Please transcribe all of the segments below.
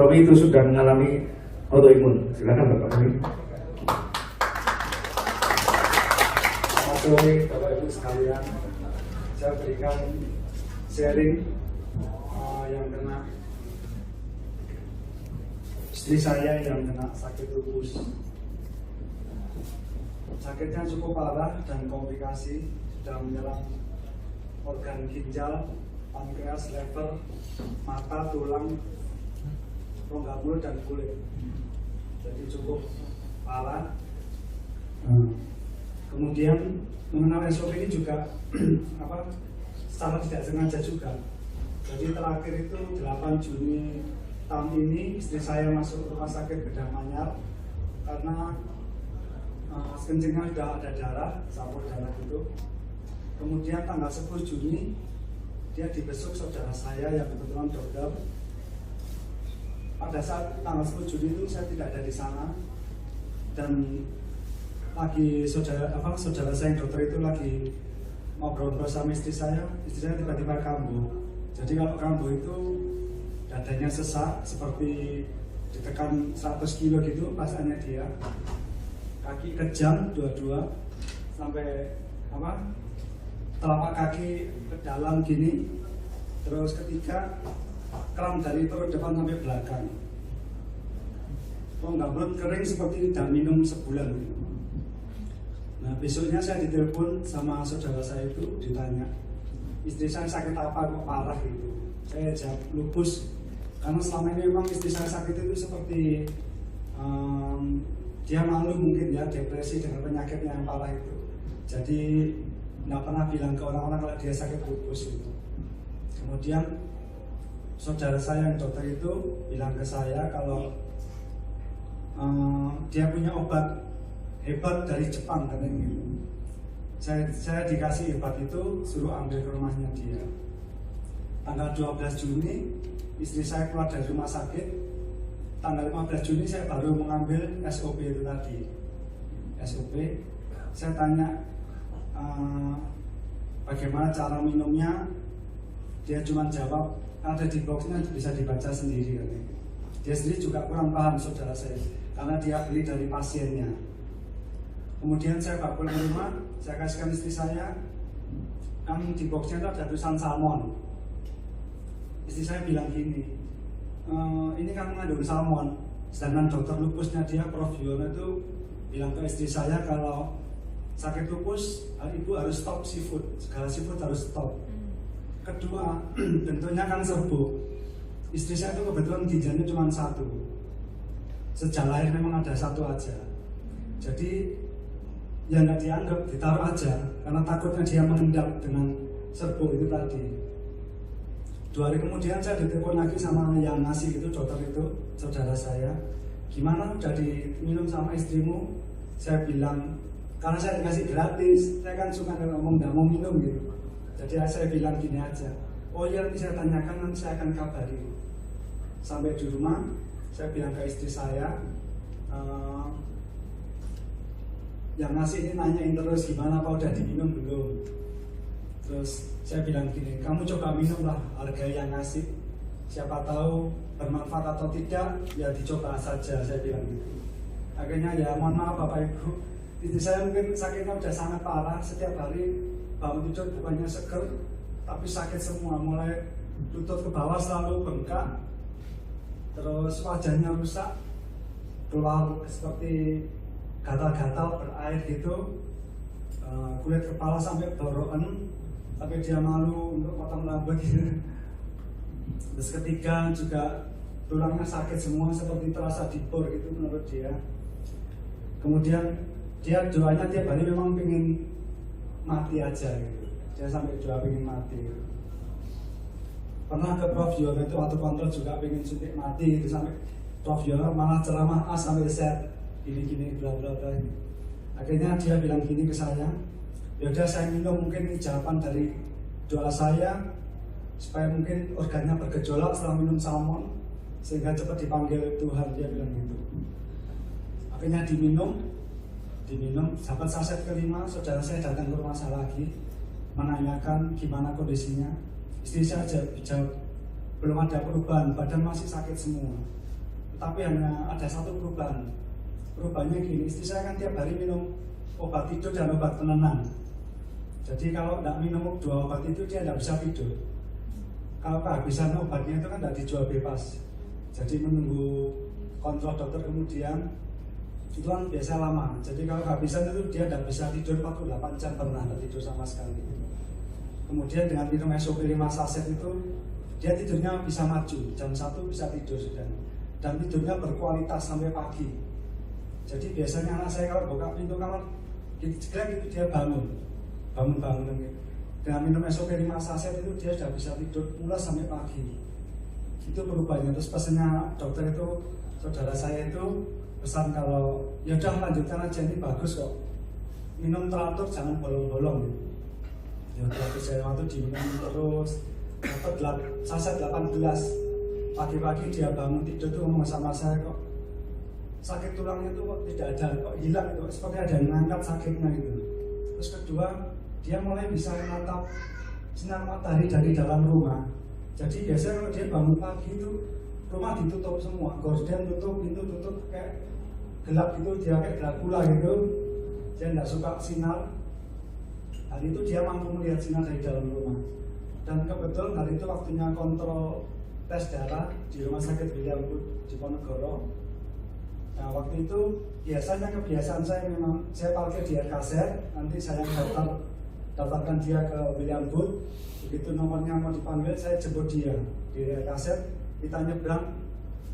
Romi itu sudah mengalami autoimun. Silakan Bapak Romi. Selamat sore Bapak Ibu sekalian. Saya berikan sharing yang kena istri saya yang kena sakit lupus. Sakitnya cukup parah dan komplikasi, sudah menyerang organ ginjal, pankreas, lever, mata, tulang, rongga mulut dan kulit. Jadi cukup parah. Kemudian mengenal SOP ini juga secara tidak sengaja juga. Jadi terakhir itu 8 Juni tahun ini istri saya masuk rumah sakit Bedah Manyar karena kencingnya sudah ada darah, campur darah itu. Kemudian tanggal 10 Juni dia dibesuk saudara saya yang kebetulan dokter. Pada saat tanggal 10 Juni itu saya tidak ada di sana dan lagi saudara saya yang dokter itu lagi ngobrol sama istri saya tiba-tiba kambuh. Jadi kalau kambuh itu dadanya sesak seperti ditekan 100 kilo gitu perasaannya dia. Kaki kejang dua-dua sampai telapak kaki ke dalam gini. Terus ketiga kram dari perut depan sampai belakang. Rongga mulut kering seperti tidak minum sebulan. Nah besoknya saya ditelepon sama saudara saya itu ditanya, istri saya sakit apa kok parah gitu. Saya jawab lupus, karena selama ini memang istri saya sakit itu seperti dia malu mungkin ya, depresi dengan penyakitnya yang parah itu. Jadi nggak pernah bilang ke orang-orang kalau dia sakit lupus itu. Kemudian saudara saya yang dokter itu bilang ke saya kalau dia punya obat hebat dari Jepang katanya gitu. Saya dikasih hebat itu, suruh ambil ke rumahnya dia. Tanggal 12 Juni istri saya keluar dari rumah sakit. Tanggal 15 Juni saya baru mengambil SOP itu tadi. SOP, saya tanya bagaimana cara minumnya. Dia cuma jawab ada di boxnya, bisa dibaca sendiri katanya. Dia sendiri juga kurang paham saudara saya, karena dia beli dari pasiennya. Kemudian saya bawa pulang ke rumah, saya kasihkan istri saya, kan di boxnya itu ada tulisan salmon. Istri saya bilang gini, ini kan mengandung salmon. Sedangkan dokter lupusnya dia, Prof. Yono itu bilang ke istri saya kalau sakit lupus, ibu harus stop seafood, segala seafood harus stop. Kedua, bentuknya kan serbuk. Istri saya itu kebetulan ginjalnya cuma satu. Sejak lahir memang ada satu aja. Jadi ya nggak dianggap, ditaruh aja karena takutnya dia mengendap dengan serbuk itu tadi. 2 hari kemudian saya ditelepon lagi sama yang ngasih itu, dokter itu, saudara saya. Gimana udah diminum sama istrimu? Saya bilang, karena saya dikasih gratis, saya kan suka ngomong nggak mau minum gitu. Jadi saya bilang gini aja, oh iya nanti saya tanyakan, nanti saya akan kabari. Sampai di rumah, saya bilang ke istri saya, yang ngasih ini nanyain terus gimana, apa udah diminum belum. Terus saya bilang gini, kamu coba minum lah, harga yang ngasih, siapa tahu bermanfaat atau tidak, ya dicoba saja, saya bilang gitu. Akhirnya ya mohon maaf Bapak Ibu, istri saya mungkin sakitnya udah sangat parah, setiap hari bangun tidur bukannya seger, tapi sakit semua, mulai lutut ke bawah selalu bengkak, terus wajahnya rusak, keluar seperti gatal-gatal berair gitu, kulit kepala sampai borokan, sampai dia malu untuk potong rambut gitu. Terus ketiga juga tulangnya sakit semua seperti terasa dibor gitu menurut dia. Kemudian dia doanya tiap hari memang pengen mati aja gitu. Dia sampai doa pengen mati gitu. Pernah ke Prof. Yono itu waktu kontrol juga pengen suntik mati gitu, sampai Prof. Yono malah ceramah sampai set gini-gini bla bla bla. Akhirnya dia bilang gini ke saya, yaudah saya minum, mungkin ini jawaban dari doa saya supaya mungkin organnya bergejolak setelah minum salmon sehingga cepat dipanggil Tuhan, dia bilang gitu. Akhirnya diminum, sahabat saset kelima, saudara saya datang ke rumah saya lagi menanyakan gimana kondisinya. Istri saya jawab belum ada perubahan, badan masih sakit semua. tapi hanya ada satu perubahan. Perubahannya gini, istri saya kan tiap hari minum obat tidur dan obat penenang. Jadi kalau tidak minum 2 obat itu dia tidak bisa tidur. Kalau kehabisan obatnya itu kan tidak dijual bebas. Jadi menunggu kontrol dokter kemudian itu kan biasa lama. Jadi kalau kehabisan itu dia tidak bisa tidur 48 jam, pernah tidak tidur sama sekali. Kemudian dengan minum SOP 5 saset itu dia tidurnya bisa maju, jam 1 bisa tidur sudah. Dan tidurnya berkualitas sampai pagi. Jadi biasanya anak saya kalau buka pintu kamar gitu dia bangun gitu. Dengan minum SOP 5 saset itu dia sudah bisa tidur mulai sampai pagi. Itu perubahannya. Terus pesannya dokter itu, saudara saya itu pesan kalau ya udah lanjutkan aja, ini bagus kok, minum teratur jangan bolong-bolong gitu. Ya teratur saya waktu diminum terus saset 18. Pagi-pagi dia bangun tidur tuh ngomong sama saya, kok sakit tulangnya itu kok tidak ada, kok hilang itu, seperti ada yang ngangkat sakitnya gitu. Terus kedua, dia mulai bisa menatap sinar matahari dari dalam rumah. Jadi biasanya kalau dia bangun pagi itu rumah ditutup semua, gorden tutup, pintu tutup, kayak gelap gitu, dia kayak Dracula gitu. Dia tidak suka sinar. Hari itu dia mampu melihat sinar dari dalam rumah. Dan kebetulan hari itu waktunya kontrol tes darah di rumah sakit William Booth di Ponorogo. Nah waktu itu biasanya kebiasaan saya memang saya parkir di RKZ, nanti saya daftarkan dia ke William Booth. Begitu nomornya mau dipanggil, saya jemput dia di RKZ. Kita nyebrang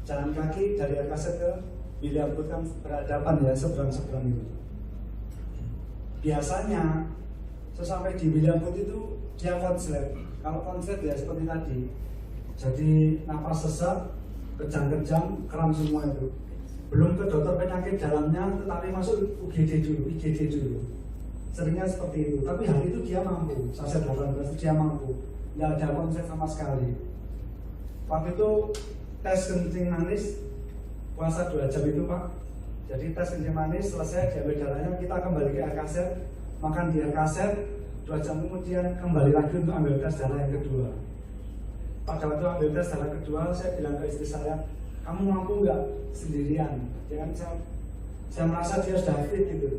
jalan kaki dari RKZ ke William Booth, kan berhadapan ya, seberang-seberang itu. Biasanya sesampai di William Booth itu dia konslet. Kalau konslet ya seperti tadi, jadi napas sesak, kejang-kejang, kram semua itu. Belum ke dokter penyakit dalamnya, tetapi masuk IGD dulu. Seringnya seperti itu. Tapi hari itu dia mampu, saset 18 dia mampu, nggak ada konslet sama sekali. Waktu itu tes kencing manis, puasa 2 jam itu Pak. Jadi tes kencing manis selesai, diambil darahnya, kita kembali ke RKZ, makan di RKZ, 2 jam kemudian kembali lagi untuk ambil tes darah yang kedua. Pada waktu ambil tes darah kedua, saya bilang ke istri saya, kamu mampu nggak sendirian? Jangan saya merasa dia sudah fit gitu.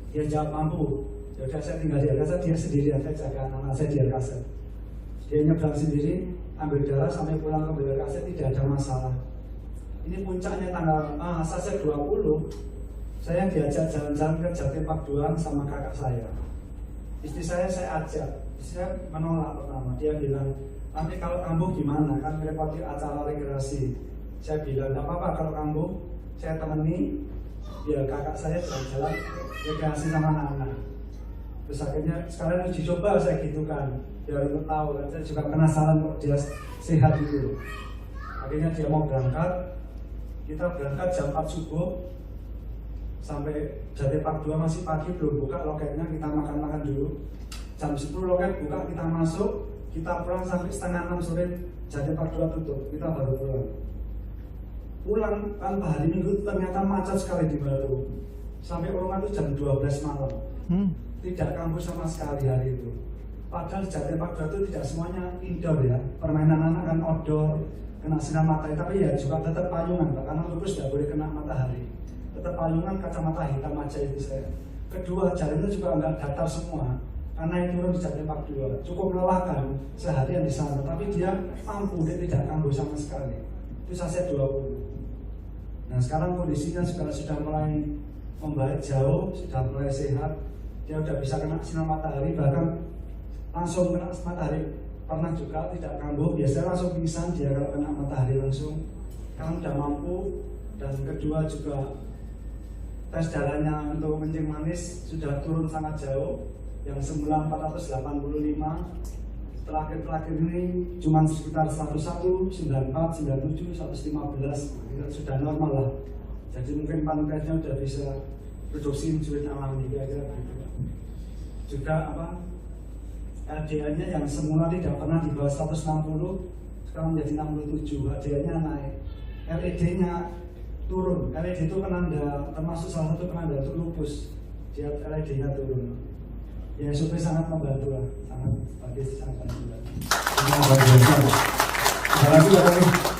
Dia jawab mampu. Ya udah saya tinggal di RKZ, dia sendirian, saya jaga anak saya di RKZ. Dia nyebrang sendiri, ambil darah sampai pulang ke RKZ, tidak ada masalah. Ini puncaknya tanggal saya 20, saya diajak jalan-jalan ke Jatim Park 2 sama kakak saya. Istri saya ajak, istri saya menolak pertama. Dia bilang, nanti kalau kambuh gimana? Kan merepoti acara rekreasi. Saya bilang, tidak apa-apa kalau kambuh, saya temani, biar kakak saya jalan-jalan rekreasi sama anak-anak. Terus akhirnya sekarang harus dicoba, saya gitu kan, biar untuk tahu kan, saya juga penasaran kok dia sehat gitu. Akhirnya dia mau berangkat, kita berangkat jam 4 subuh sampai Jatim Park 2 masih pagi, belum buka loketnya, kita makan-makan dulu. Jam 10 loket buka, kita masuk, kita pulang sampai setengah 6 sore, Jatim Park 2 tutup, kita baru pulang. Pulang kan hari Minggu ternyata macet sekali di Batu. Sampai rumah itu jam 12 malam. Tidak kambuh sama sekali hari itu. Padahal Jatim Park 2 itu tidak semuanya indoor ya. Permainan anak kan outdoor, kena sinar matahari, tapi ya juga tetap payungan Pak, karena lupus tidak boleh kena matahari. Tetap payungan, kacamata hitam aja itu saya. Kedua, jalannya juga enggak datar semua, karena yang turun di Jatim Park 2 cukup melelahkan seharian di sana, tapi dia mampu, dia tidak kambuh sama sekali. Itu saset 20. Nah sekarang kondisinya sudah mulai membaik jauh, sudah mulai sehat. Dia sudah bisa kena sinar matahari, bahkan langsung kena matahari. Pernah juga tidak kambuh, biasanya langsung pingsan dia kalau kena matahari langsung. Kan sudah mampu. Dan kedua juga tes darahnya untuk kencing manis sudah turun sangat jauh. Yang semula 485, terakhir ini cuma sekitar 101, 94, 97, 115, sudah normal lah. Jadi mungkin pankreasnya sudah bisa produksi insulin alami kira-kira gitu. Juga LDL-nya yang semula tidak pernah di bawah 160, sekarang menjadi 67, HDL-nya naik. LED-nya turun, LED itu penanda, termasuk salah satu penanda untuk lupus. Dia LED-nya turun. Ya SOP sangat membantu lah, sangat bagus, sangat membantu. Terima kasih.